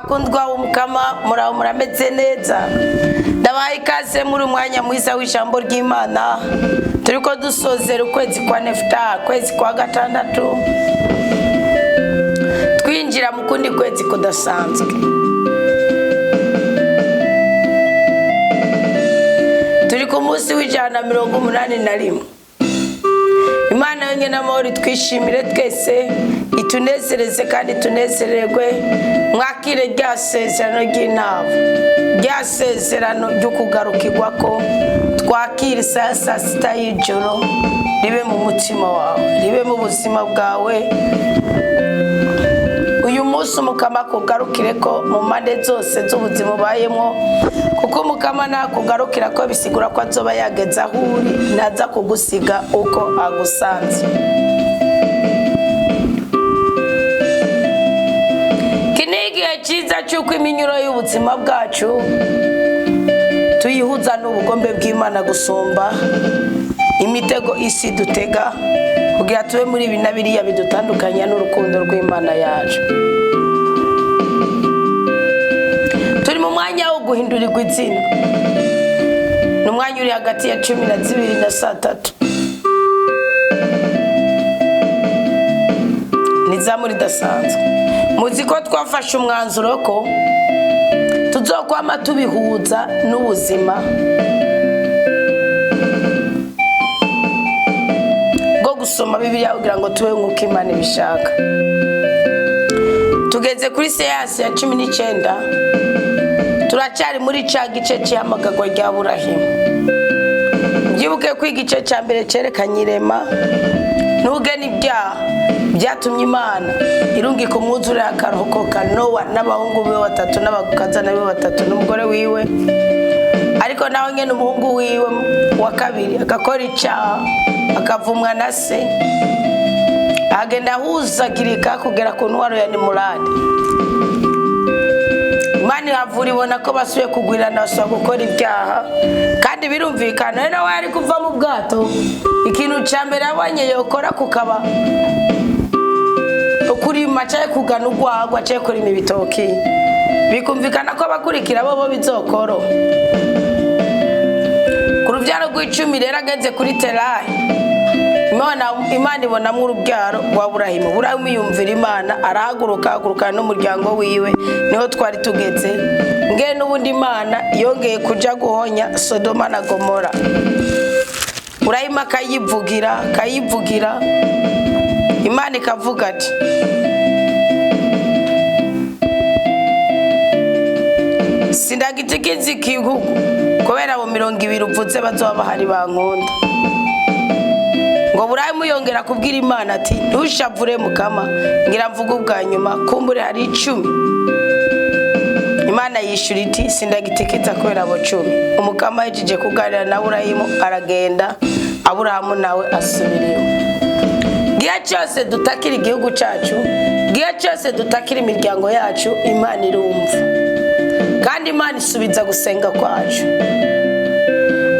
bakundwa umukama muraho murameze neza ndabaye ikaze muri umwanya mwiza w'ijambo ry'Imana turiko dusozera ukwezi kwa Nefta kwezi kwa gatandatu twinjira mu kundi kwezi kudasanzwe turi ku munsi w'ijana 181 Imana yonyine amahoro twishimire twese itunezereze kandi tunezererwe mwakire rya sezerano ry'intavu rya sezerano ryo kugarukirwa ko twakire saa sita y'ijoro ribe mu mutima wawe ribe mu buzima bwawe uyu munsi umukama kugarukire ko mu mpande zose z'ubuzima ubayemo kuko umukama nakugarukira ko bisigura ko azoba yageza aho uri naza kugusiga uko agusanze igihe cyiza cy'uko iminyuro y'ubuzima bwacu tuyihuza n'ubugombe bw'Imana gusumba imitego isi dutega kugira tube muri ibi na biriya bidutandukanya n'urukundo rw'Imana yacu turi mu mwanya wo guhindurirwa izina n'umwanya uri hagati ya 12 na saa 3 nizamu ridasanzwe muzi ko twafashe umwanzuro ko tuzokwama tubihuza n'ubuzima bwo gusoma Bibiliya kugira ngo tube nk'uko Imana ibishaka tugeze kuri seansi ya 19 turacyari muri ca gice cy'amagagwa rya Burahimu byibuke ko igice cya mbere cyerekanye irema n'ubugeni ibyaha byatumye Imana irungika umwuzure akarokoka Nowa n'abahungu be 3 n'abakazana be 3 n'umugore wiwe ariko nawe nyene umuhungu wiwe wa kabiri agakora icyaha akavumwa na se agenda huzagirika kugera ku ntwaro ya Nimuradi Imana havura ibona ko basuye kugwirana basaba gukora ibyaha kandi birumvikana rero nawe ari kuva mu bwato ikintu cya mbere abanye yokora kukaba ukuri macaye kugana ugwagwa cyaye kuri imibitoki bikumvikana ko abakurikira bo bizokoro ku rubyaro rw'icumi rero ageze kuri Terahi Imana ibonamo urubyaro rwa Burahimu Burahimu yumvira Imana arahaguruka n'umuryango wiwe niho twari tugeze nge n'ubundi Imana yongeye kuja guhonya Sodoma na Gomora Burahimu kayivugira Imana ikavuga ati sindagitikiza igihugu kubera abo 200 uvuze bazoba bahari bankunda ngo Burahimu yongera kubwira Imana ati ntushavure mukama ngira mvuga ubwa nyuma kumbure hari 10 Imana yishura iti sindagitikiza kubera abo 10 umukama yijije kuganira na Burahimu aragenda Aburahamu nawe asubiriyo gihe cyose dutakira igihugu cyacu gihe cyose dutakira imiryango yacu Imana irumva kandi Imana isubiza gusenga kwacu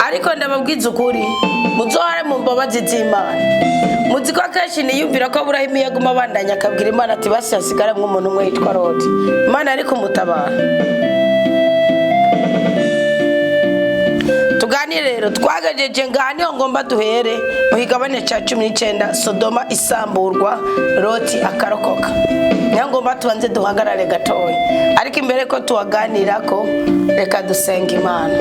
ariko ndababwiza ukuri muzohare mu mbabazi z'Imana muzi ko akenshi niyumvira ko Burahimu yaguma abandanya akabwira Imana ati basi hasigara nk'umuntu umwe yitwa Loti Imana ari kumutabara tuganire rero twagajeje ngani ngomba duhere mu higabane cya 19 Sodoma isamburwa Loti akarokoka ngomba tubanze duhagarare gatoya ariko imbere ko tuwaganira ko reka dusenga Imana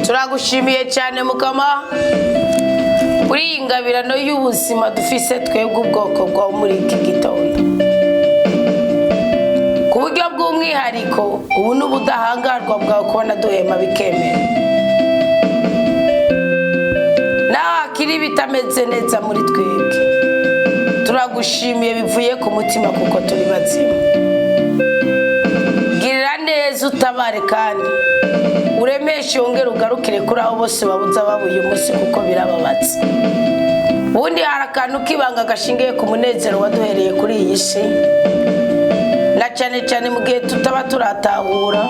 turagushimiye cyane mukama kuri iyi ngabirano y'ubuzima dufise twebwe ubwoko bwa muri iki gitondo ku buryo bw'umwihariko ubu n'ubudahangarwa bwawe kubona duhema bikemera naho hakiri bitameze neza muri twebwe turagushimiye bivuye ku mutima kuko turi bazima girira neza utabare kandi uremeshe yongera ugarukire kuri abo bose babuza babuye umunsi kuko birababatse ubundi hari akantu k'ibanga gashingiye ku munezero waduhereye kuri iyi si, na cyane cyane mu gihe tutaba turatahura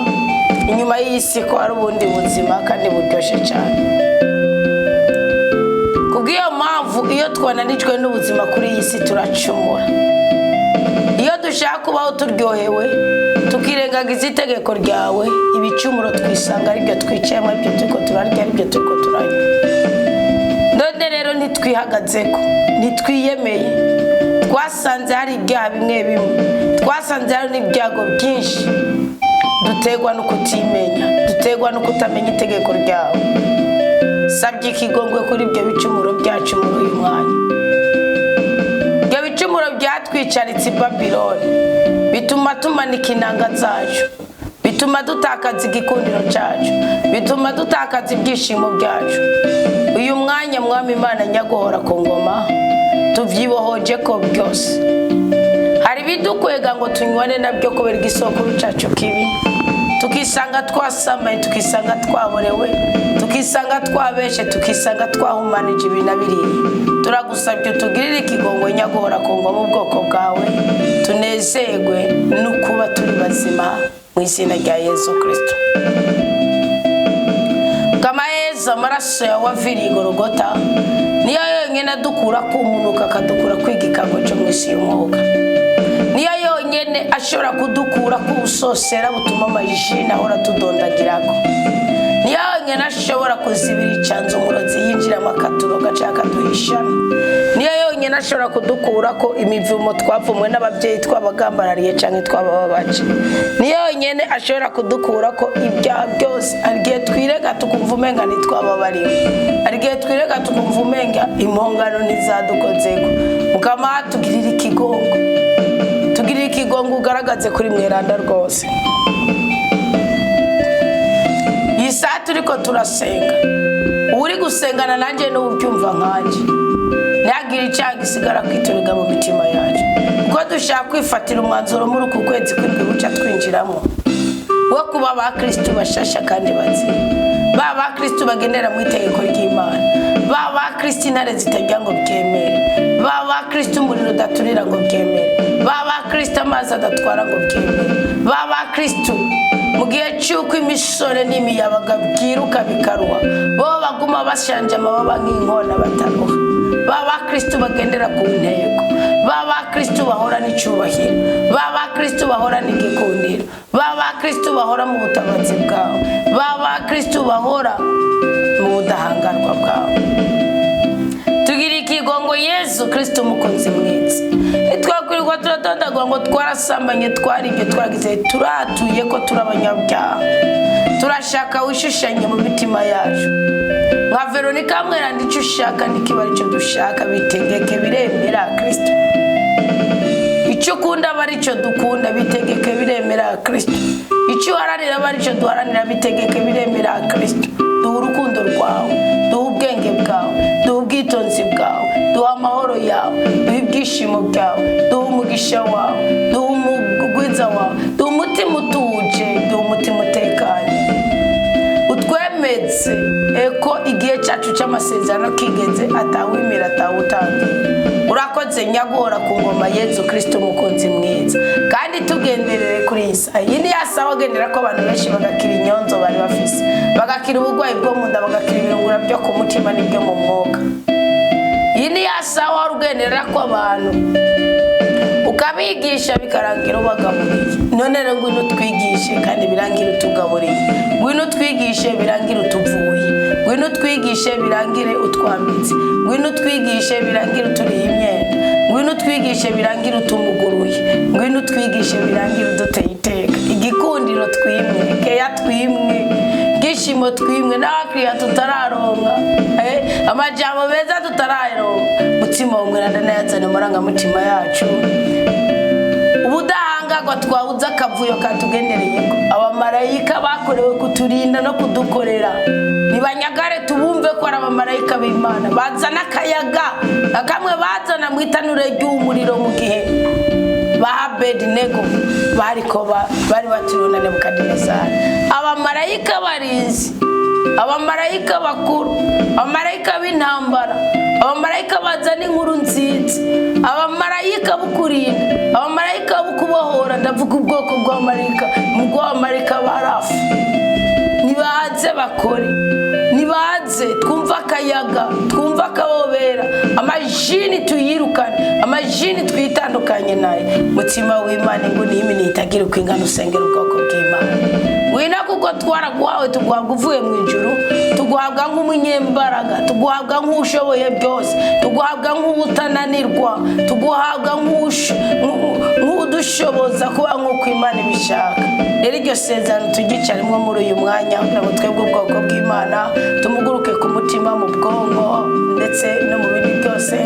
inyuma y'iyi si ko hari ubundi buzima kandi buryoshye cyane. Kubw'iyo mpamvu iyo twananijwe n'ubuzima kuri iyi si turacumura. Iyo dushaka kubaho turyohewe tukirengagiza itegeko ryawe, ibicumuro twisanga aribyo twicayemo, aribyo turiko turarya, aribyo turiko turanywa. None rero ntitwihagazeko, ntitwiyemeye, twasanze hari ibyaha bimwe bimwe, twasanze hari n'ibyago byinshi dutegwa no kutimenya, dutegwa no kutamenya itegeko ryawe. Sabye ikigongwe kuri ibyo bicumuro byacu muri uyu mwanya. Ibyo bicumuro byatwicaritse i Babiloni bituma tumanika inanga zacu, bituma dutakaza igikundiro cyacu, bituma dutakaza ibyishimo byacu. Uyu mwanya Mwami Imana nyaguhora ku ngoma tuvyibohoje ko byose. Hari bidukwega ngo tunywane nabyo kubera igisokuru cyacu kibi, tukisanga twasamaye, tukisanga twaborewe, tukisanga twabeshe, tukisanga twahumanije ibinabiriye. Turagusabye tugirire ikigongwe nyaguhora ku ngoma mu bwoko bwawe, tunezerwe no kuba turi bazima mu izina rya Yesu Kristo. Kama Yesu amaraso yawe aviriye i Golgota niyo yonyine adukura ku munuka, akadukura kw'igikango cyo mu isi y'umwuka. Niyo yonyine ashobora kudukura ku busosera butuma amajina ahora tudondagirako. Niyo yonyine ashobora kuzibira icanzu umurozi yinjiramo akaturoga cyangwa akaduhishana. Niyo yonyine ashobora kudukura ko imivumo twavumwe n'ababyeyi twabagambarariye cyangwa twabababaje. Niyo yonyine ashobora kudukura ko ibyaha byose, arigihe twirega tukumva umenga ntitwababariwe, arigihe twirega tukumva umenga impongano ntizadukozeko. Mukama tugirira ikigongo, tugirira ikigongo ugaragaze kuri mweranda rwose. Iyi saa turiko turasenga, uri gusengana nanjye n'ubyumva nkanje, ntihagire icyaha gisigara kwituriga mu mitima yacu, kuko dushaka kwifatira umwanzuro muri uku kwezi kw'indwi buca twinjiramo wo kuba abakristu bashasha kandi bazima, ba bakristu bagendera mu itegeko ry'Imana, ba bakristu intare zitajya ngo byemere, ba bakristu umuriro udaturira ngo byemere, ba bakristu amazi adatwara ngo byemere, ba bakristu mu gihe cy'uko imisore n'imiyabaga byiruka bikaruha bo baguma bashanje amababa nk'inkona bataruha, ba bakristu bagendera ku ntego, ba bakristu bahora n'icubahiro, ba bakristu bahora n'igikundiro, ba bakristu bahora mu butabazi bwawe, ba bakristu bahora mu budahangarwa bwawe. Tugira ikigongo Yesu Kristo umukunzi mwiza. Nitwakwirirwa turatondagwa ngo twarasambanye, twaribye, twagize, turatuye ko turabanyabyaha. Turashaka wishushanye mu mitima yacu. Nka Veronika mweranda icyo ushaka nikiba aricyo dushaka, bitegeke biremera Kristo. Icyo ukunda aba aricyo dukunda, bitegeke biremera Kristo. Icyo uharanira aba aricyo duharanira, bitegeke biremera Kristo. Duha urukundo rwawe, duha ubwenge bwawe, duha ubwitonzi bwawe, duha amahoro yawe, duha ibyishimo byawe, duha umugisha wawe, duha umugwiza wawe, duha umutima utuje, duha umutima utekanye. Utwemetse ko igihe cyacu cy'amasezerano kigenze, atawimira atawutangira. Urakoze nyaguhora ku ngoma Yesu Kristo umukunzi mwiza, kandi tugenderere kuri iyi saa. Iyi ni ya saa wagendera ko abantu benshi bagakira inyonzo bari bafise, bagakira ubugwayi bwo mu nda, bagakira ibirungura byo ku mutima n'ibyo mu mwuka. Iyi ni ya saa wari ugendera ko abantu ukabigisha bikarangira ubagaburiye. None rero ngwino twigishe kandi birangira utugaburiye, ngwino twigishe birangira utuvuye, ngwino twigishe birangire utwambitse, ngwino twigishe birangire uturiye imyenda, ngwino twigishe birangire utumuguruye, ngwino twigishe birangire uduteye iteka. Igikundiro twimwe, keya twimwe, gishimo twimwe, n'abakiriya tutararonka, amajambo meza tutararonka, mutima w'umweranda nayazane amarangamutima yacu. Ubudahangagwa twabuze akavuyo katugendereyeko. Abamarayika bakorewe kuturinda no kudukorera, nibanyagare tubumve ko ari abamarayika b'Imana, bazana akayaga akamwe bazana mu itanure ry'umuriro mu gihe Baha Abedinego bari baturiwe na Nebukadinezari. Abamarayika barinzi abamarayika bakuru, abamarayika b'intambara, abamarayika bazana inkuru nziza, abamarayika bukurinda, abamarayika bukubohora. Ndavuga ubwoko bw'abamarayika, mu bw'abamarayika barafu. Nibaze bakore, nibaze twumva akayaga, twumva akabobera, amajini tuyirukane, amajini twitandukanye naye. Mutima w'Imana ngo n'imini itagira uko ingana usengera ubwoko bw'Imana. Wina kuko twaraguhawe, tuguhabwa uvuye mu ijuru, tuguhabwa nk'umunyembaraga, tuguhabwa nk'ushoboye byose, tuguhabwa nk'ubutananirwa, tuguhabwa nk'udushoboza kuba nk'uko Imana ibishaka. Rero iryo sezerano tugicarimo muri uyu mwanya kugira ngo twebwe ubwoko bw'Imana tumuguruke ku mutima, mu bwonko ndetse no mu bindi byose.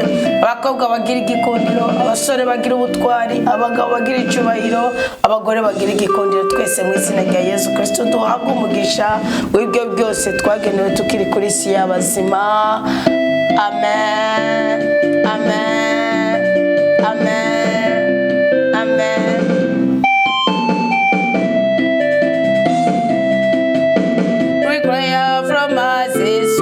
Abakobwa bagira igikundiro, abasore bagira ubutwari, abagabo bagira icubahiro, abagore bagira igikundiro. Twese mu izina rya Yesu Kristo duhabwe umugisha w'ibyo byose twagenewe tukiri kuri isi y'abazima. Amen, amen, amen, amen. We cry out from us, Jesus.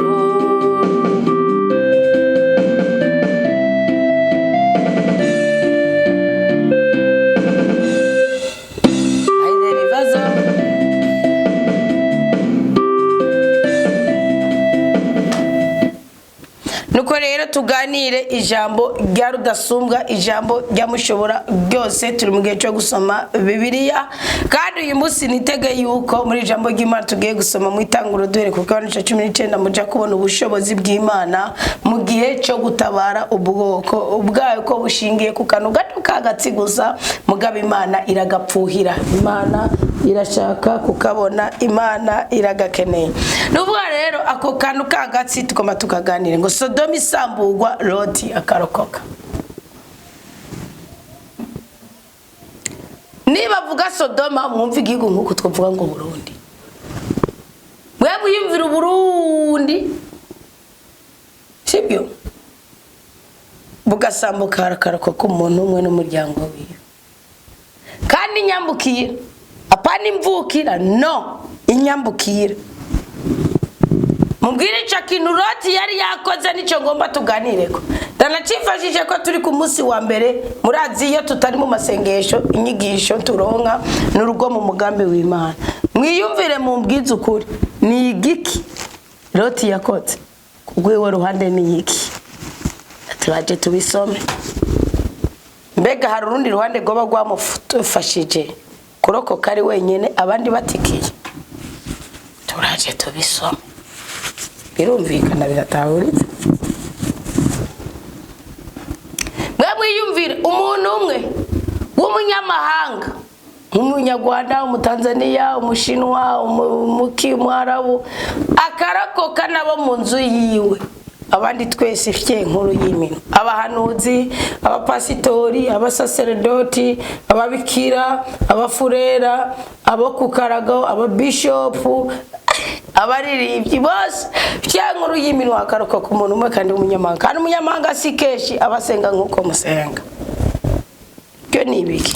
Nuko rero tuganire ijambo rya rudasumbwa, ijambo rya mushobora byose. Turi mu gihe cyo gusoma Bibiliya, kandi uyu munsi nitege yuko muri ijambo ry'Imana tugiye gusoma mu Itanguriro duhere ku Kigabane cya 19 muja kubona ubushobozi bw'Imana mu gihe cyo gutabara ubwoko ubwayo, ko bushingiye ku kantu gato kagatsi gusa, mugabo Imana iragapfuhira, Imana irashaka kukabona, Imana iragakeneye. Nuvuga rero ako kantu kagatsi tukoma tukaganire ngo Sodoma isambugwa, Loti akarokoka. Niba vuga Sodoma mwumva igihugu nkuko twavuga ngo Burundi. Mwebwe yumvira Burundi, sibyo? Bugasambuka hararokoka umuntu umwe n'umuryango wiwe. Kandi nyambukira, apana imvukira, no, inyambukira. Mubwire ico kintu Loti yari yakoze nico ngomba tuganireko. Ndanacifashije ko turi ku munsi wa mbere, murazi iyo tutari mu masengesho, inyigisho turonka n'urugo mu mugambi w'Imana. Mwiyumvire mu mbwiza ukuri, ni igiki Loti yakoze? Kugwiwe ruhande ni iki? Turaje tubisome. Mbega hari urundi ruhande goba rwamufashije kurokoka ari wenyene abandi batikiye? Turaje tubisome. Birumvikana, biratahuritse. Mwiyumvire umuntu umwe w'umunyamahanga, umunyarwanda, umutanzania, umushinwa, umwarabu, akarakoka nabo mu nzu yiwe. Abandi twese ifye nkuru y'imino, abahanuzi, abapasitori, abasaserdoti, ababikira, abafurera, abo kukarago, ababishopu, abaririmbyi bose ifye nkuru y'imino akarokoka umuntu umwe kandi umunyamahanga. Kandi umunyamahanga si keshi abasenga nkuko musenga. Byo ni ibiki?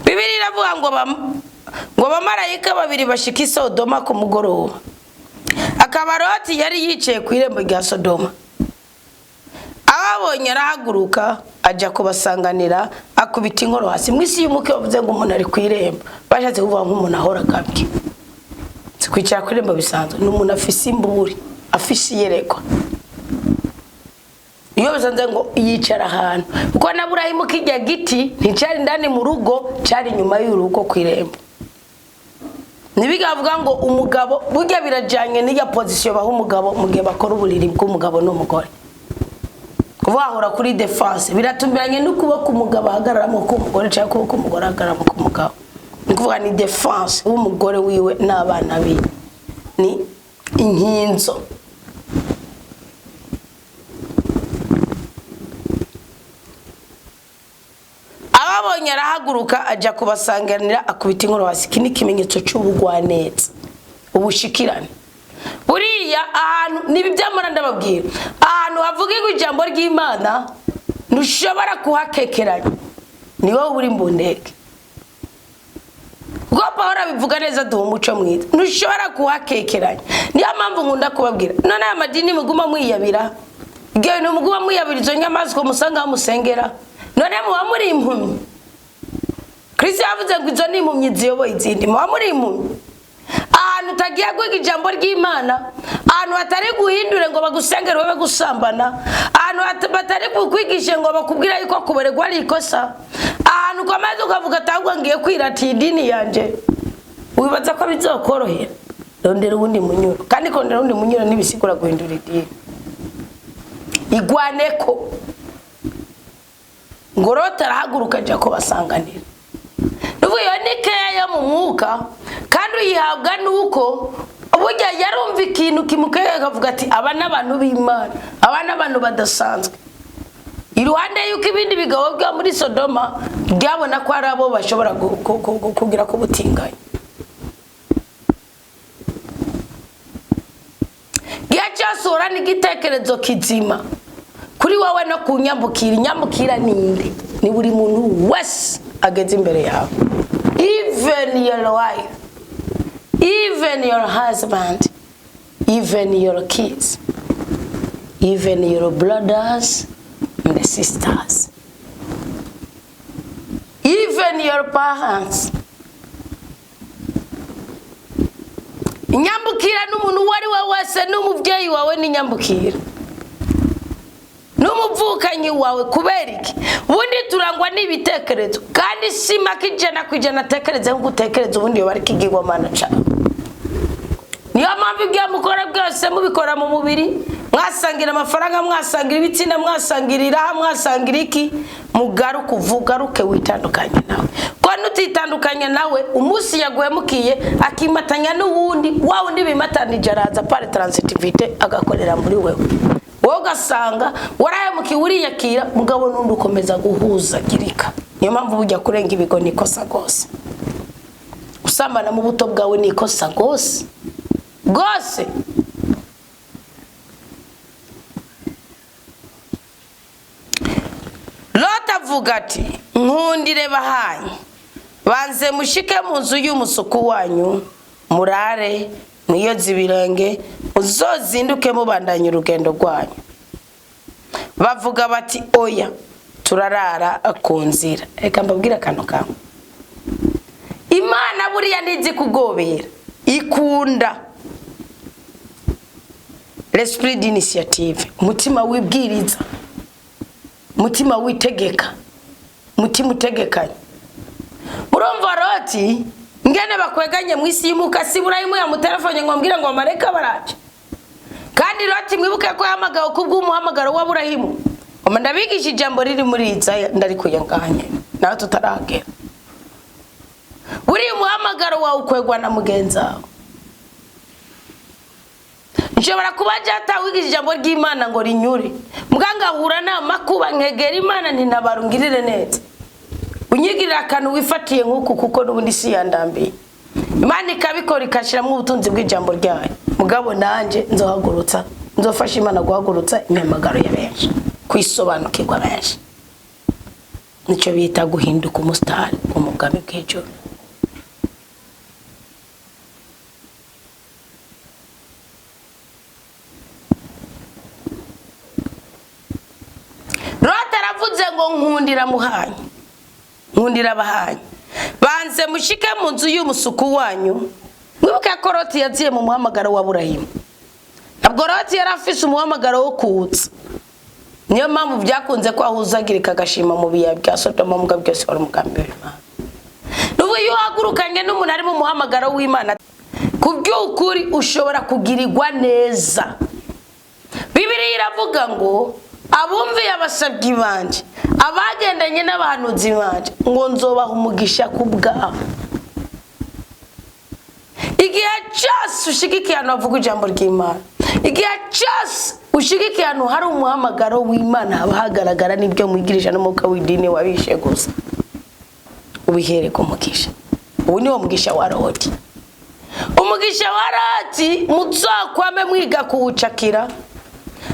Bibiliya iravuga ngo abamarayika babiri bashika i Sodoma ku mugoroba. Akaba Loti yari yicaye ku irembo rya Sodoma. Ababonye arahaguruka aja kubasanganira, akubita inkoro hasi. Mwisi y'umuke bavuze ngo umuntu ari ku irembo, bashatse kuvuga nk'umuntu ahora kabwe. Sikwicara ku irembo bisanzwe, n'umuntu afise imburi, afise yerekwa. Iyo bisanzwe ngo yicara ahantu, kuko na Burahimu kijya giti nticari ndani mu rugo, cari nyuma y'urugo ku irembo. Nibigavuga ngo umugabo burya birajanye n'iya position baho umugabo mu gihe bakora uburiri bw'umugabo n'umugore. Kuvuga kuri defense biratumbiranye n'ukuboko umugabo ahagararamo ku mugore cyangwa kuboko umugore ahagararamo ku mugabo. Ni kuvuga ni defense w'umugore wiwe n'abana be. Ni inkinzo. Ababonye arahaguruka aja kubasanganira, akubita inkoro hasi. Iki ni ikimenyetso cy'ubugwaneza, ubushikirane. Buriya ahantu nibi byamara ndababwira, ahantu havugirwa ijambo ry'Imana ntushobora kuhakekeranya, ni wowe uri mbundeke. ubwo Pawulo bivuga neza duha umuco mwiza ntushobora kuhakekeranya niyo mpamvu nkunda kubabwira none aya madini muguma mwiyabira igihe muguma mwiyabira izo nyamaswa musanga musengera none muba muri impumyi Kristo yavuze ngo izo ni impumyi ziyoboye izindi muba muri impumyi ahantu utagiye kwiga ijambo ry'Imana ahantu hatari guhindure ngo bagusengere wowe gusambana ahantu batari kukwigisha ngo bakubwira yuko kubererwa ari ikosa ahantu ukomeza ukavuga atahubwo ngiye kwirata idini yanje wibaza ko bizokorohera rondera ubundi munyuro kandi kondera ubundi munyuro nibisigura guhindura idini igwaneko ngorota arahaguruka aja ko basanganira nuvuye nikeya yo mu mwuka kandi uyihabwa nuko burya yarumva ikintu kimukeye akavuga ati aba n'abantu b'Imana aba n'abantu badasanzwe iruhande yuko ibindi bigabo bwa muri Sodoma byabona ko ari abo bashobora kugira ko butinganye cyasura n'igitekerezo kizima kuri wowe no kunyambukira inyambukira ninde ni buri muntu wese ageze imbere yawe even your wife even your husband even your kids even your brothers and sisters even your parents inyambukira n'umuntu wari wese n'umuvyeyi wawe n'inyambukira n'umuvukanyi wawe kubera iki ubundi turangwa n'ibitekerezo kandi sima kijana kwijana tekereze ngutekereza ubundi yo bari kigirwa mana cyane niyo mpamvu ibyo mukora byose mubikora mu mubiri mwasangira amafaranga mwasangira ibitsina mwasangirira mwasangira iki mugaruka uvugaruke witandukanye nawe ko nutitandukanye nawe umunsi yaguhemukiye akimatanya n'uwundi wa wundi bimatanije araza pare transitivite agakorera muri wewe wowe ugasanga warahemukiye uriyakira mugabo n'undi ukomeza guhuza girika niyo mpamvu bujya kurenga ibigo nikosa gose usambana mu buto bwawe nikosa gose gose Lota avuga ati nkundire bahanye banze mushike mu nzu y'umusuku wanyu murare mwiyoze ibirenge uzozinduke mubandanye urugendo rwanyu bavuga bati oya turarara akunzira reka mbabwira kano kamwe Imana buriya nizi kugobera ikunda l'esprit d'initiative mutima wibwiriza mutima witegeka mutima utegekanye urumva Loti ngene bakweganye mwisi yimuka siburayimu ya mutelefone ngo mbwira ngo mareka baraje kandi Loti mwibuke ko yamagaho kubw'umuhamagaro wa Burahimu ndabigisha ijambo riri muri Ryiza ndari kuyanganye nawe tutaragera uri umuhamagaro wa ukwegwa na mugenza nshobora kubaja atawigisha ijambo ry'Imana ngo rinyure muganga hura na makuba nkegera Imana ninabarungirire neza unyigirira akantu wifatiye nkuko kuko n'ubundi si yandambiye Imana ikabikora ikashiramo ubutunzi bw'ijambo ryayo mugabo nanje nzohagurutsa nzofasha Imana guhagurutsa imyamagaro ya benshi kwisobanukirwa benshi nico bita guhinduka umusitari umugabe bw'ijoro Loti aravuze ngo nkundira muhanye nkundira bahanye banze mushike mu nzu y'umusuku wanyu mwibuke ko Loti yaziye mu muhamagaro wa Burahimu ntabwo Loti yarafise umuhamagaro wo kuwutsa niyo mpamvu byakunze ko ahuzagirika agashima mu biya bya Sodoma muga byose wari umugambi w'Imana nubu iyo hagurukanye n'umuntu ari mu muhamagaro w'Imana kubyukuri ushobora kugirirwa neza Bibiliya iravuga ngo abumviye abasabyi banje abagendanye n'abahanuzi banje ngo nzobaha umugisha kubwabo igihe cyose ushigikiye ahantu havuga ijambo ry'Imana igihe cyose ushigikiye ahantu hari umuhamagaro w'Imana haba hagaragara n'ibyo mwigirisha n'umwuka w'idini wabishe gusa ubihere ku mugisha ubu niwo mugisha wa Loti umugisha wa Loti muzakwame mwiga kuwucakira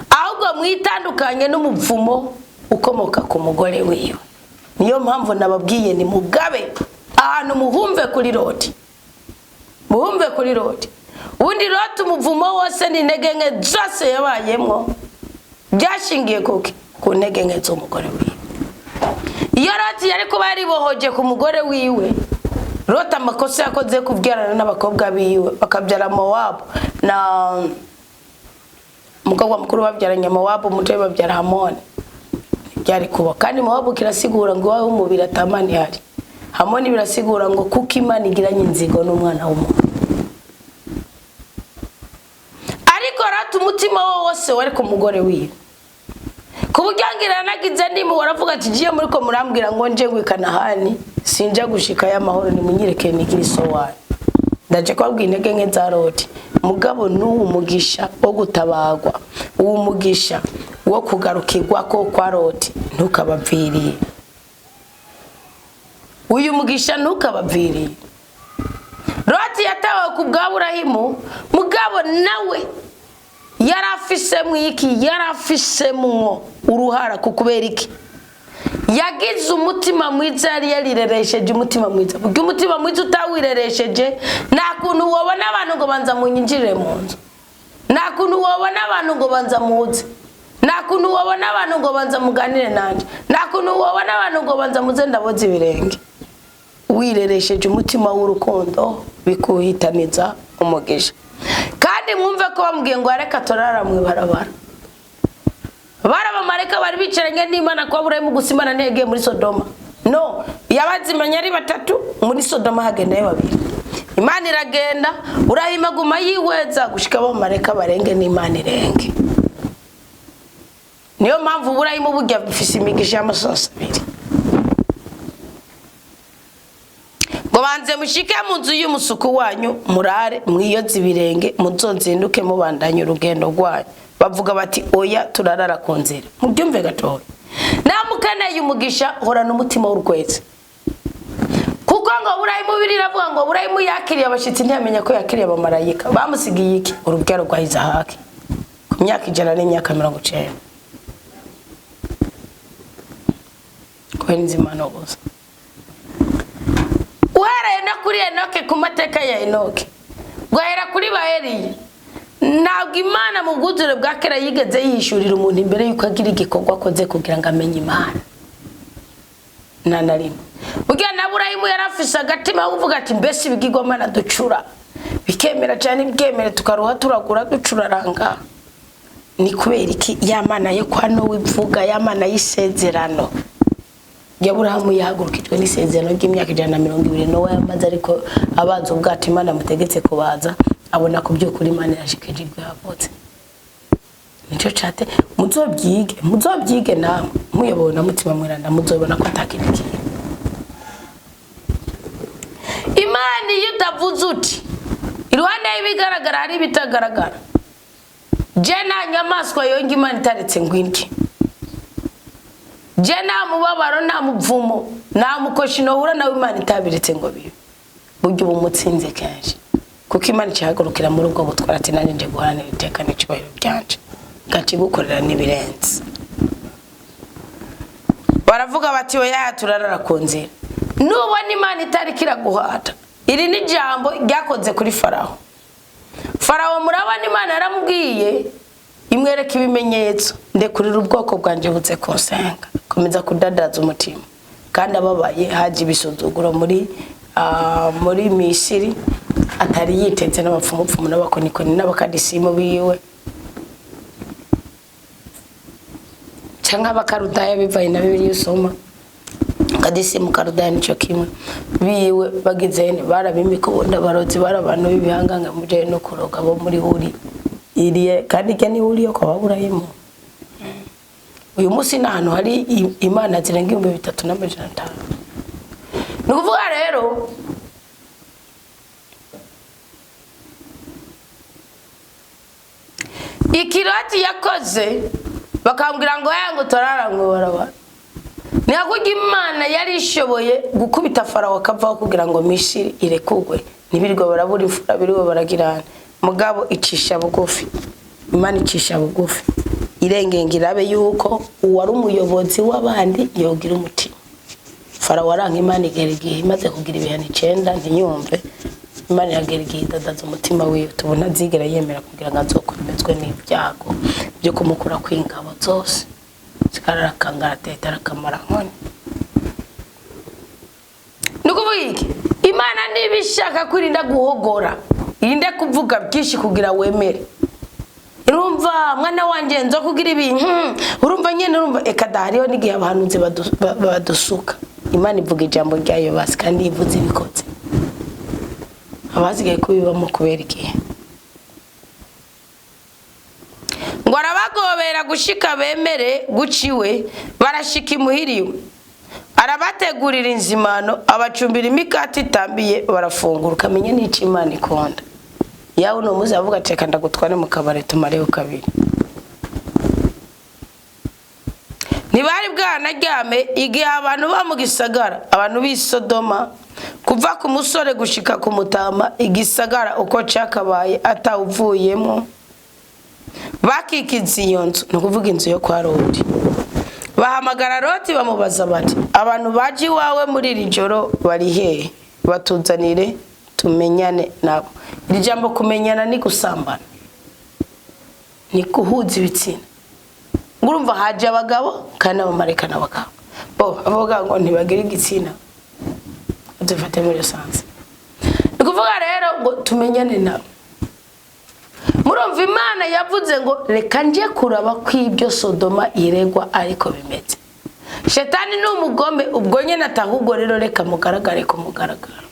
ahubwo mwitandukanye n'umupfumo ukomoka ku mugore wiwe niyo mpamvu nababwiye ni mugabe ahantu muhumve kuri Loti, muhumve kuri Loti. Undi Loti umuvumo wose ni intege nke zose yabayemwo byashingiye kuki ku ntege nke z'umugore wiwe. Iyo Loti yari kuba yaribohoje ku mugore wiwe, Loti amakosa yakoze kubyarana n'abakobwa biwe bakabyara Mowabu na umugabo mukuru babyaranye Mowabu, umutwe babyara Hamoni. Byari kuba kandi Mowabu kirasigura ngo wawe umubiri atamani hari, Hamoni birasigura ngo kuko Imana igiranye inzigo n'umwana w'umuntu. Ariko Loti umutima wose wari ku mugore wiwe, kubugangira nagize ndimo waravuga ati giye muri ko murambwira ngo nje Kanahani sinja gushika y'amahoro ni munyireke nigira isowa. Ndaje kwabwira intege nke za Loti, mugabo n'uwo mugisha wo gutabagwa, uwo mugisha wo kugarukirwa ko kwa Loti ntukabaviriye, uyu mugisha ntukabaviriye. Loti yatawe ku bwa Aburahimu, mugabo nawe yarafisemo iki, yarafisemo uruhara kukubera iki, yagize umutima mwiza, yari yarireresheje umutima mwiza. Kuko umutima mwiza utawireresheje nta kuntu wabona abantu ngo banza munyinjirire mu nzu, nta kuntu wabona abantu ngo banza muze, nta kuntu wabona abantu ngo banza muganire nanje, nta kuntu wabona abantu ngo banza muze ndaboze ibirenge. Wireresheje umutima w'urukundo bikuhitaniza umugisha. Kandi mwumve ko bambwiye ngo areka torara mwe barabara, barabamareka bari bicaranye n'Imana kwa Aburahimu gusimana ntege muri Sodoma. No, yabazimanye ari batatu, muri Sodoma hagendayo babiri. Imana iragenda, Aburahimu guma yiweza gushika abamareka barenge n'Imana irenge. Niyo mpamvu Aburahimu burya bifise imigisha y'amasosi abiri. Ngo banze mushike mu nzu y'umusuku wanyu murare mwiyoze ibirenge muzonzinduke mubandanye urugendo rwanyu. Bavuga bati oya turarara ku nzira. Mubyumve gatoya. Namukeneye umugisha horana umutima w'urweze. Kuko ngo Aburahimu biriravuga ngo Aburahimu yakiriye abashitsi ntiyamenya ko yakiriye abamarayika. Bamusigiye iki? Urubyaro rwa Isahaki. Ku myaka 100 n'imyaka 90. Kwenzi mano gusa. Uhereye no kuri Enoke ku mateka ya Enoke, guhera kuri Baheri, ntabwo Imana mu bwuzure bwa kera yigeze yishurira umuntu imbere yuko agira igikorwa akoze kugira ngo amenye Imana. Na rimwe. Burya na Aburahimu yarafise agatima uvuga ati mbese ibigirwamana ducura bikemera cyane bwemere tukaruha turagura ducuraranga. Ni kubera iki ya Mana yo kwa no wivuga, ya Mana y'isezerano. Aburahimu yahagurukijwe n'isezerano ry'imyaka 120 no yamaze, ariko abanza ubwati Imana mutegetse kubaza abona ku byo kuri Imana yashikije bwavutse. Nico cyate muzobyige namwe muyobona mutima mwiranda muzobona ko atakiriki. Imana yutavuze uti iruhande y'ibigaragara hari bitagaragara. Je nta nyamaswa yonga Imana itaretse ngwinki. Je nta mubabaro nta muvumo nta mukoshi no hura nawe Imana itabiretse ngo bibe. Buryo bumutsinze kenshi. Kuko Imana cyahagurukira muri ubwo butwara ati nanjye nje guharanira iteka n'icubahiro byanje. Gaci gukorera nibirenze. Baravuga bati oya turarara ku nzira. Nubona Imana itari kiraguhata. Iri ni jambo ryakoze kuri Farawo. Farawo murabana Imana yaramubwiye imwereka ibimenyetso ndekurira ubwoko bwanje butse konsenga. Komeza kudadaza umutima. Kandi ababaye haje ibisuzuguro muri Misiri atari yitetse n'abapfumupfumu n'abakonikoni n'abakadisimu biwe. Cyangwa bakarudaya bivaye na Bibiliya usoma. Kadisimu karudaya nico kimwe. Biwe bagizene barabimika ubunda barozi barabantu b'ibihanganga muje no kuroga bo muri huri. Iriye kandi ke ni huri yo kwa Aburahimu. Uyu munsi n'ahantu hari Imana zirenga 3500. Nukuvuga rero ikirati yakoze bakambwira ngo yango torarangwe barabara. Nyakugira Imana yari ishoboye gukubita Farawo akavaho kugira ngo Misiri irekugwe nibirirwa barabura imfura biriwe baragirana. Mugabo icisha bugufi. Imana icisha bugufi. Irengengirabe yuko uwari umuyobozi w'abandi yogira umutima. Farawo aranka Imana igera igihe imaze kugira ibihano 9 ntiyumve. Imana yagera igihe idadaza umutima wiwe tubona zigera yemera kugira ngo azokomezwe n'ibyago byo kumukura kw'ingabo zose zikarakangara tetera Akamaro nkone. Nukuvuga iki Imana nibishaka kwirinda guhogora irinde kuvuga byinshi kugira wemere. Urumva mwana wanje nzo kugira ibintu urumva nyene urumva ekadariyo nigihe abahanuzi badusuka. Imana ivuga ijambo ryayo basi kandi ivuze ibikoze. Abazigaye kubibamo kubera igihe ngo arabagobera gushika bemere guciwe barashika imuhiriwe arabategurira inzimano abacumbira imikati itambiye barafungura ukamenye n'iki Imana ikonda. Yawe no muzi avuga ati kanda gutware mu kabare tumareho kabiri. Nibari bwana ryame igihe abantu bamugisagara abantu b'Isodoma kuva ku musore gushika ku mutama igisagara uko cyakabaye atawuvuyemo bakikiza iyo nzu no kuvuga inzu yo kwa Loti. Bahamagara Loti bamubaza bati abantu baji wawe muri iri joro bari hehe batuzanire tumenyane nabo. Iri jambo kumenyana ni gusambana ni kuhuza ibitsina. Ngurumva haje abagabo kandi abamareka n'abagabo bo avuga ngo ntibagira igitsina dufate muri sanse. Nikuvuga rero ngo tumenyane nabo. Murumva Imana yavuze ngo reka nje kuraba kw'ibyo Sodoma iregwa ariko bimeze. Shetani n'umugome ubwo nyene atahubwo rero reka mugaragare ko mugaragara.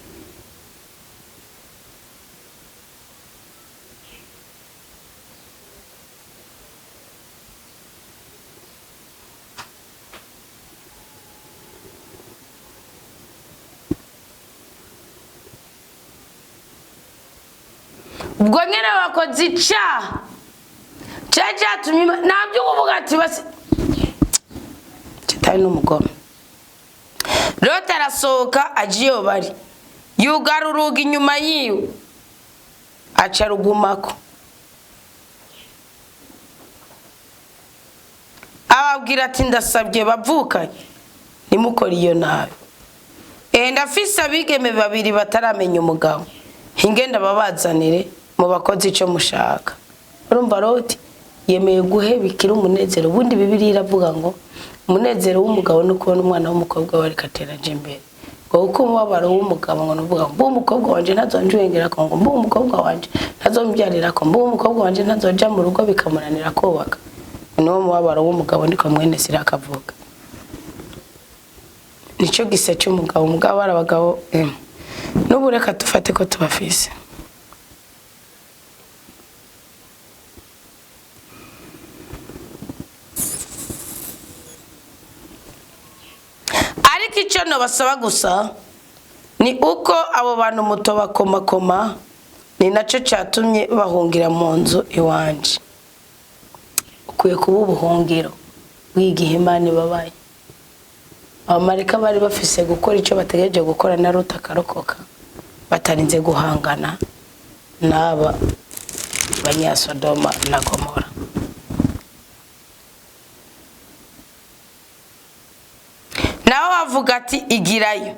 Ubwo nyene bakoze icaha cyatumye nabyo kuvuga ati basi Shetani n'umugome. Loti arasohoka agiye bari yugara urugi inyuma yiwe aca rugumako ababwira ati ndasabye bavukanye nimukora iyo nabi. Ndafise abigeme babiri bataramenya umugabo ingenda babazanire mu bakozi ico mushaka. Urumva Loti yemeye guhebikira umunezero. Ubundi Bibiliya iravuga ngo umunezero w'umugabo no kubona umwana w'umukobwa wari kateraje imbere. Ngo uko umubabaro w'umugabo ngo nuvuga ngo umukobwa wanje ntazonjwengera ko ngo umukobwa wanje ntazombyarira ko umukobwa wanje ntazoja mu rugo bikamunanira kubaka. Niwo mubabaro w'umugabo niko mwene Sira akavuga. Nico gise cy'umugabo umugabo arabagabo n'ubu reka tufate ko tubafise. Ariko icyo nabasaba gusa ni uko abo bantu muto bakomakoma ni nacyo cyatumye bahungira mu nzu iwanje. Ukwiye kuba ubuhungiro bw'igihe Imana babaye. Abamarika bari bafise gukora icyo bategereje gukora na Loti akarokoka batarinze guhangana n'aba banyasodoma na Gomora. Naho bavuga ati igirayo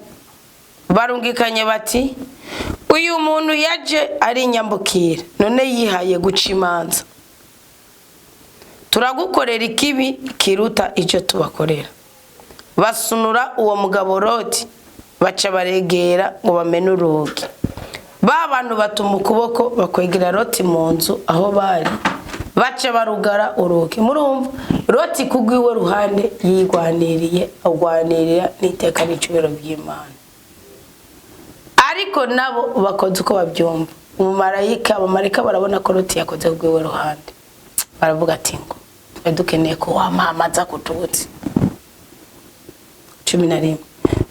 barungikanye bati uyu muntu yaje ari nyambukira none yihaye guca imanza turagukorera ikibi kiruta icyo tubakorera. Basunura uwo mugabo Loti baca baregera ngo bamene urugi. Abantu batuma ukuboko bakwegera Loti mu nzu aho bari baca barugara urugi. Murumva Loti kugwiwe ruhande yigwaniriye agwanirira n'iteka n'icubero by'Imana. Ariko nabo bakoze uko babyumva. Abamarika barabona ko Loti yakoze kugwiwe ruhande. Baravuga ati ngo dukeneye ko wamamaza kututsi. 11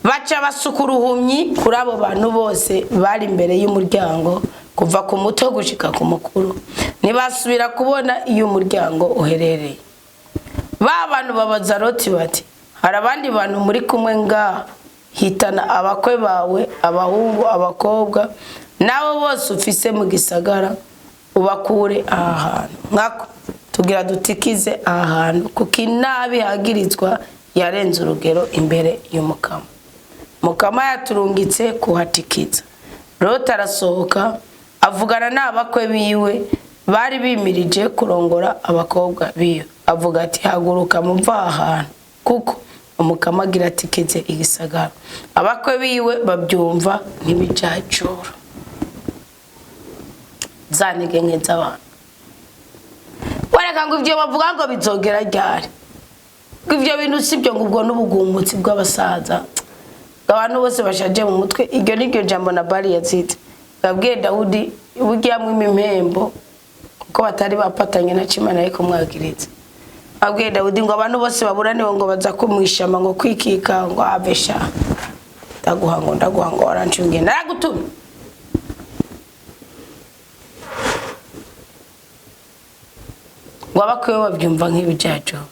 baca basukura uruhumyi kuri abo bantu bose bari imbere y'umuryango kuva ku muto gushika ku mukuru. Nibasubira kubona iyo umuryango uherereye. Abantu babaza Loti bati hari abandi bantu muri kumwe nga hitana abakwe bawe abahungu abakobwa nabo bose ufise mu gisagara ubakure ahantu nkako tugira dutikize ahantu kuko inabi hagirizwa yarenze urugero imbere y'umukamo. Mukama yaturungitse kuhatikiza. Loti arasohoka avugana n'abakwe biwe bari bimirije kurongora abakobwa biyo. Avuga ati haguruka muva ahantu kuko Umukama agira atikize igisagara. Abakwe biwe babyumva nk'ibijajura. Zanige nkeza abantu. Wareka ngo ivyo bavuga ngo bizogera ryari. Ivyo bintu sibyo ngo ubwo n'ubugumutsi bw'abasaza. Abantu bose bashaje mu mutwe. Iryo niryo jambo na Bali yazite. Gabwiye Dawudi ubugiyamwe impembo kuko batari bapatanye na Imana ariko mwagirize. Abwiye Dawudi ngo abantu bose baburane ngo baza kumwishama ngo kwikika ngo avesha. Ndaguha ngo warancungiye naragutumye. Wabakwe babyumva nk'ibijajura.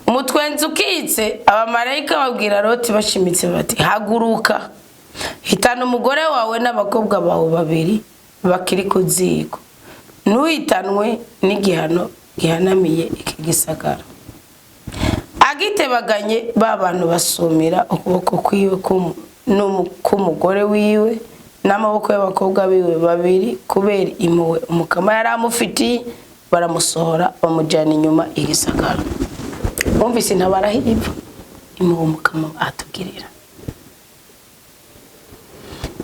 Umutwenzi ukitse abamarayika babwira Loti bashimitse bati haguruka hitana umugore wawe n'abakobwa bawe babiri bakiri ku ziko ntuhitanwe n'igihano gihanamiye iki gisagara. Agitebaganye babantu basumira ukuboko kwiwe k'umugore wiwe n'amaboko y'abakobwa biwe babiri kubera impuhwe Umukama yari amufitiye baramusohora bamujyana inyuma igisagara. Mwumvise ntabarahiva impuhwe Umukama atugirira.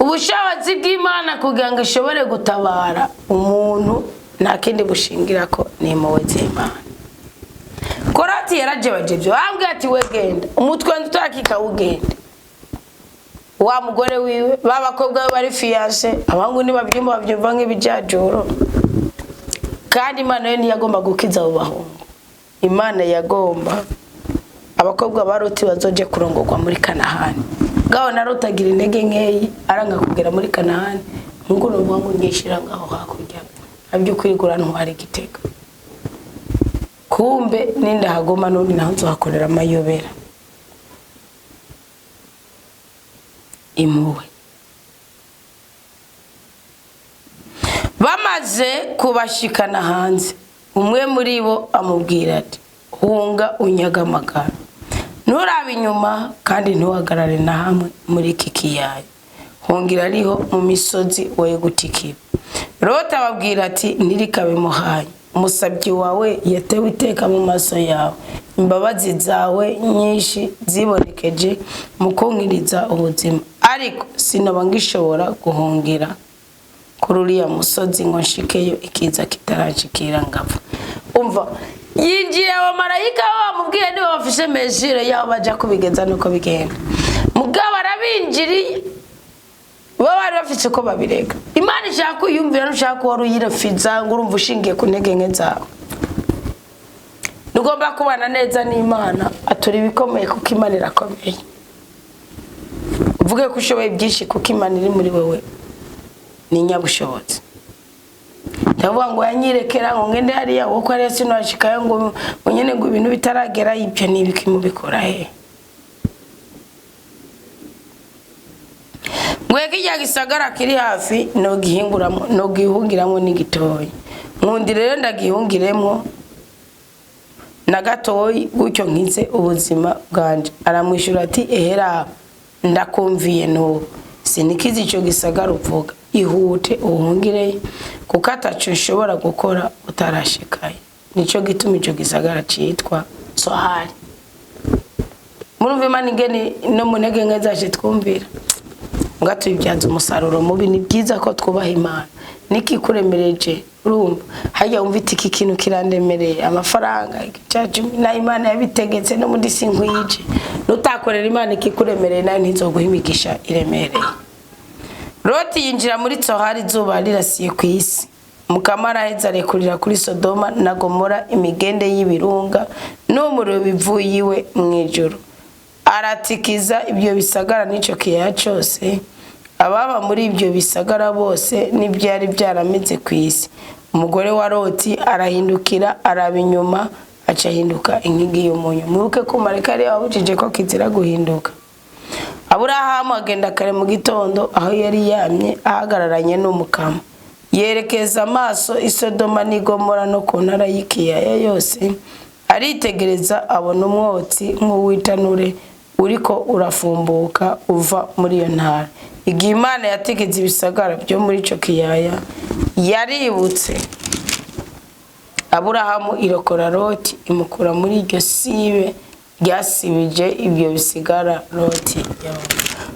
Ubushobozi bw'Imana kugira ngo ishobore gutabara umuntu nta kindi bushingira ko ni impuhwe z'Imana. Korati yarajebajeje ambwiye ati we genda umutwe tutakika ugenda. Wa mugore wiwe babakobwa bari fiance abangu ni babyimba babyumva nk'ibijajuro. Kandi Imana yo ntiyagomba gukiza abo bahungu. Imana yagomba abakobwa baroti bazoje kurongorwa muri Kanahani. Gaho narotagira intege nkeyi aranga kugera muri Kanahani. Ngo numva ngo ngishira ngaho hakurya. Abyo kwigura ntwari igitego. Kumbe ninda hagoma none naho nzohakorera amayobera. Impuhwe. Bamaze kubashikana hanze umwe muri bo amubwira ati hunga unyaga amagara nturabe inyuma kandi ntuhagarare na hamwe muri iki kiyaya hungira ariho mu misozi woye gutikira. Loti ababwira ati ntirikabe muhaye umusabyi wawe yatewe iteka mu maso yawe imbabazi zawe nyinshi zibonekeje mu kunkiriza ubuzima ariko sinaba ngishobora guhungira kuri uriya musozi ngo nshikeyo ikiza kitarashikira ngapfa. Umva yinjira abamarayika bamubwiye niba bafishe mesire yaho baja kubigenza nuko bigenda. Mugabo arabinjiriye bo bari bafise ko babirega. Imana ishaka kuyumvira nushaka ko waruyirafiza ngo urumva ushingiye ku ntege nke zawe. Nugomba kubana neza n'Imana atura ibikomeye kuko Imana irakomeye. Uvuge ko ushoboye byinshi kuko Imana iri muri wewe ni nyabushobozi. Ndavuga ngo yanyirekera ngo ngende hariya uko ari sinashikayo ngo nyene ngo ibintu bitaragera ibyo nibiki mubikora he. Mwege ya gisagara kiri hafi no gihinguramo no gihungiramo n'igitoyi. Nkundi rero ndagihungiremo na gatoyi gutyo nkize ubuzima bwanje. Aramwishura ati ehera ndakumviye no sinikize ico gisagara uvuga ihute uhungire kuko ataco nshobora gukora utarashikaye. Nico gituma ico gisagara citwa Sohari. Murumva Imana ingene no munege nke zaje twumvira ngato ibyanze umusaruro mubi. Ni byiza ko twubaha Imana niki kuremereje urumva hajya umvita iki kintu kirandemereye amafaranga cyaje na Imana yabitegetse no muri sinkwije nutakorera Imana ikikuremereye nayo ntizoguhimigisha iremereye. Loti yinjira muri Sohari zuba rirasiye ku isi. Umukama araheza arekurira kuri Sodoma na Gomora imigende y'ibirunga n'umuriro bivuye iwe mwijuru aratikiza ibyo bisagara n'ico kiyaya cyose. Ababa muri ibyo bisagara bose n'ibyari byarameze ku isi. Umugore wa Loti arahindukira araba inyuma aca hinduka inkingi y'umunyu. Mubuke ko mareka ari abujije ko kizira guhinduka. Aburahamu agenda kare mu gitondo aho yari yamye ahagararanye n'Umukama yerekeza amaso Isodoma n'Igomora no ku ntara y'ikiyaya yose aritegereza abona umwotsi nk'uwitanure uriko urafumbuka uva muri iyo ntara. Igihe Imana yategetse ibisagara byo muri ico kiyaya yaributse Aburahamu irokora Loti imukura muri iryo sibe ryasibije ibyo bisigara Loti yawe.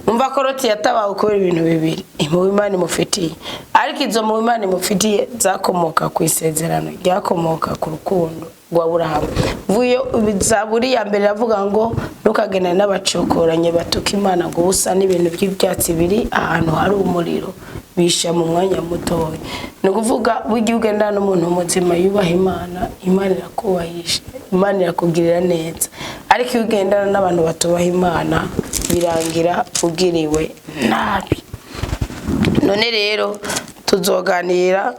Numva ko Loti yatabawe kubera ibintu bibiri mu Imana imufitiye, ariko izo mu Imana imufitiye zakomoka ku isezerano ryakomoka ku rukundo rwa Aburahamu. Vuyo Zaburi ya mbere avuga ngo Ukagndana n'abacokoranye batuka Imana ngo busa n'ibintu by'ibyatsi biri ahantu hari umuriro bisha mu mwanya mutoya. No kuvuga burya ugendana n'umuntu muzima yubaha Imana, Imana irakubahisha, Imana irakugirira neza. Ariko iyo ugendana n'abantu batubaha Imana birangira ugiriwe nabi. None rero tuzoganira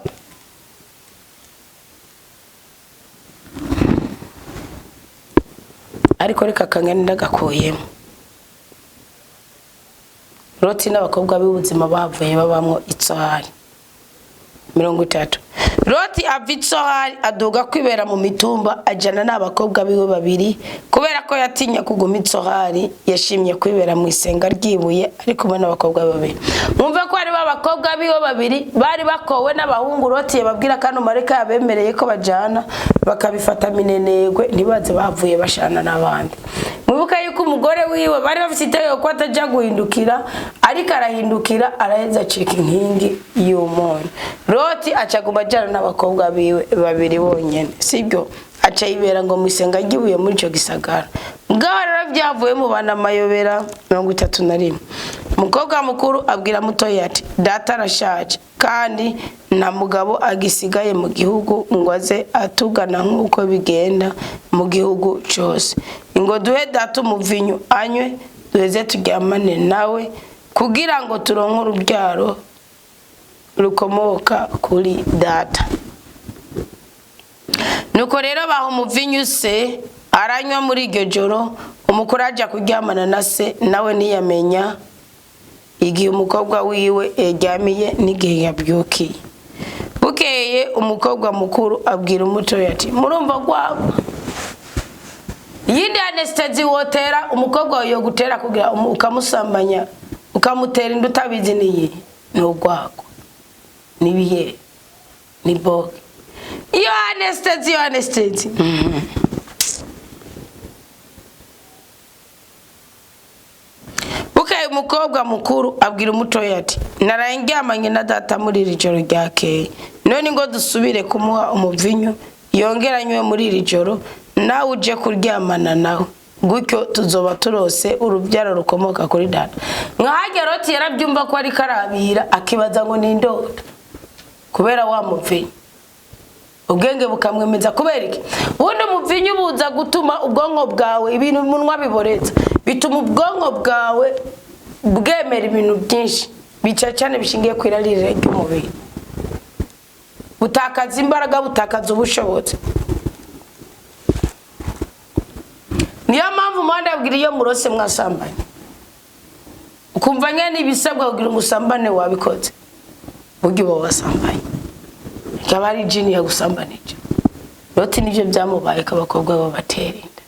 ariko reka kangana ndagakuyemo. Loti n'abakobwa b'ubuzima bavuye babamwo itsohari 30. Loti ava itsohari aduga kwibera mu mitumba ajana n'abakobwa biwe babiri, kubera ko yatinya kuguma itsohari yashimye kwibera mu isenga ryibuye ari kumwe n'abakobwa babiri. Mwumve ko ari babakobwa biwe babiri bari bakowe n'abahungu Loti yababwira kano mareka yabemereye ko bajana bakabifata minenegwe ntibaze bavuye bashana n'abandi. Mwibuka yuko umugore wiwe bari bafite itegeko ko ataja guhindukira, ariko arahindukira araheza acika inkingi y'umunyu. Loti acaguma ajana n'abakobwa biwe babiri bonyene, sibyo aca yibera ngo mwisenga gibuye muri ico gisagara. Ngaho rero byavuye mu bana mayobera 31. Umukobwa mukuru abwira mutoya ati data arashaje kandi na mugabo agisigaye mu gihugu ngo aze atugana nk'uko bigenda mu gihugu cyose. Ngo duhe data umuvinyu anywe duheze turyamane nawe kugira ngo turonke urubyaro rukomoka kuri data. Nuko rero baha umuvinyu se aranywa muri iryo joro. Umukuru aja kuryamana na se nawe ntiyamenya igihe umukobwa wiwe yaryamiye n'igihe yabyukiye. Bukeye umukobwa mukuru abwira umutoya ati murumva gwagwa yindi anesthesi wotera umukobwa yo gutera kugira ukamusambanya ukamutera inda utabizi niyi n'ugwagwa nibiye ni boge iyo anesthesi Bukeye umukobwa mukuru abwira umutoya ati naraye ndyamanye na data muri iri joro ryakeye, none ngo dusubire kumuha umuvinyu yongeranywe muri iri joro nawe uje kuryamana nawe, gutyo tuzoba turose urubyaro rukomoka kuri data. Nkahage Loti yarabyumva ko ari karabira akibaza ngo ni indoto kubera wa muvinyu. Ubwenge bukamwemeza kubera iki? Ubundi umuvinyu buza gutuma ubwonko bwawe ibintu umunwa biboreza, bituma ubwonko bwawe bwemera ibintu byinshi bicacane bishingiye kwirarire ry'umubiri, butakaza imbaraga, butakaza ubushobozi. Niyo mpamvu mwanda abwira iyo murose mwasambanye ukumva nyene ibisabwa kugira ngo usambane wabikoze buryo bo wasambanye kabari jini ya gusambanije. Loti nivyo byamubaye kabakobwa babatera inda.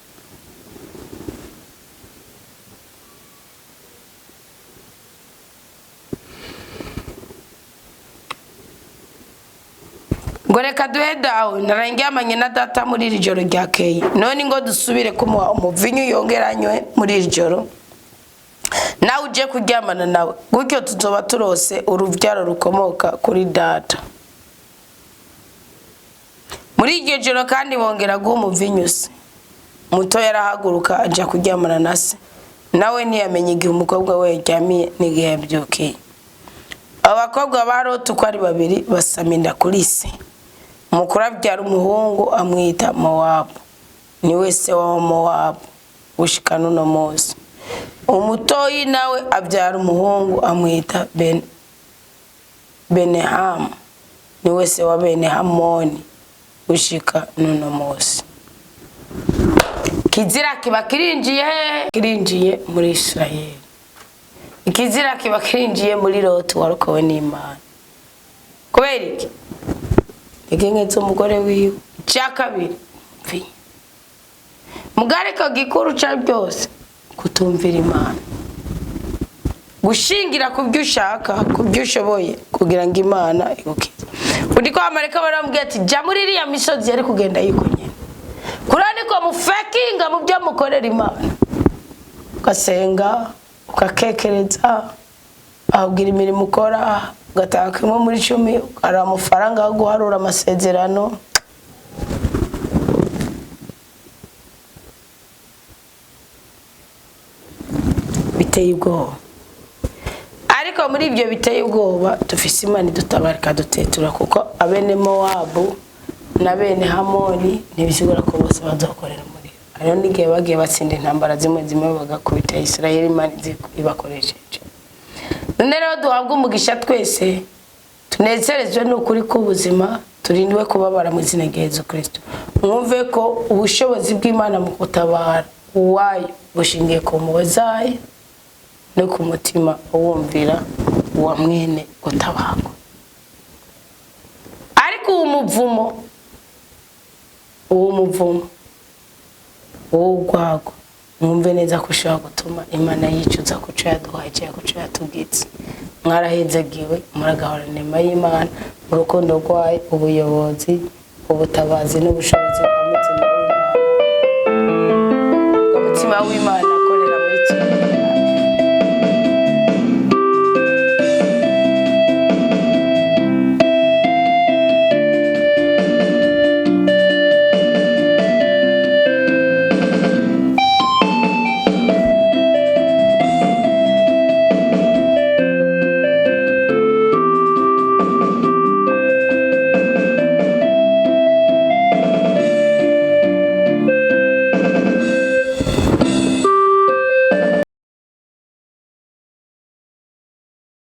Ngo reka duhe dawe narangyamanye na data muri iri joro ryakeye, none ngo dusubire kumuha umuvinyu yongeranywe muri iri joro nawe uje kuryamana nawe, gutyo tuzoba turose urubyaro rukomoka kuri data. Muri iryo joro kandi bongera guha umuvinyu se. Mutoya arahaguruka aja kuryamana na se, nawe ntiyamenye igihe umukobwa we yaryamiye n'igihe yabyukiye. Abakobwa ba Loti uko ari babiri basaminda kuri se. Umukuru abyara umuhungu amwita Mowabu, ni wese wa Mowabu gushika n'uno munsi. Umutoyi nawe abyara umuhungu amwita Benehamu, ni wese wa Benehamoni gushika n'uno munsi. Kizira kiba kirinjiye muri Israeli. Ikizira kiba kirinjiye muri Loti warokowe n'Imana. Kubera iki? Igengetso umugore wiwe cya kabiri mvi. Mugare ko gikuru cya byose kutumvira Imana, gushingira ku byo ushaka, ku byo ushoboye kugira ngo Imana igukize. Undi kwa mareka baramubwira ati jya muri iriya misozi yari kugenda yikonye, kurani ko mufekinga mu byo mukorera Imana, ugasenga ukakekereza, ahubwira imirimo ukora, ugataka kimwe muri 10, ukara amafaranga yo guharura amasezerano. Biteye ubwoba. Ariko muri ibyo biteye ubwoba dufise Imana idutabarika dutetura, kuko abene Mowabu na bene Hamoni ntibizigura ko bose bazokorera muri. Ariyo n'igihe bagiye batsinda intambara zimwe bagakubita Isirayeli, Imana ibakoresheje. None rero duhabwa umugisha twese, tunezerezwe n'ukuri k'ubuzima, turindwe kubabara mu izina rya Yesu Kristo. Mwumve ko ubushobozi bw'Imana mu kutabara uwayo bushingiye ku mpuhwe zayo no ku mutima uwumvira uwa mwene gutabarwa. Ariko uwo muvumo urwagwa, mwumve neza ko ushobora gutuma Imana yicuza ku cyo yaduhaye cyangwa ku cyo yatubwitse. Mwarahezagiwe, muragahorana inema y'Imana, urukundo rwayo, ubuyobozi, ubutabazi n'ubushobozi bw'umutima w'Imana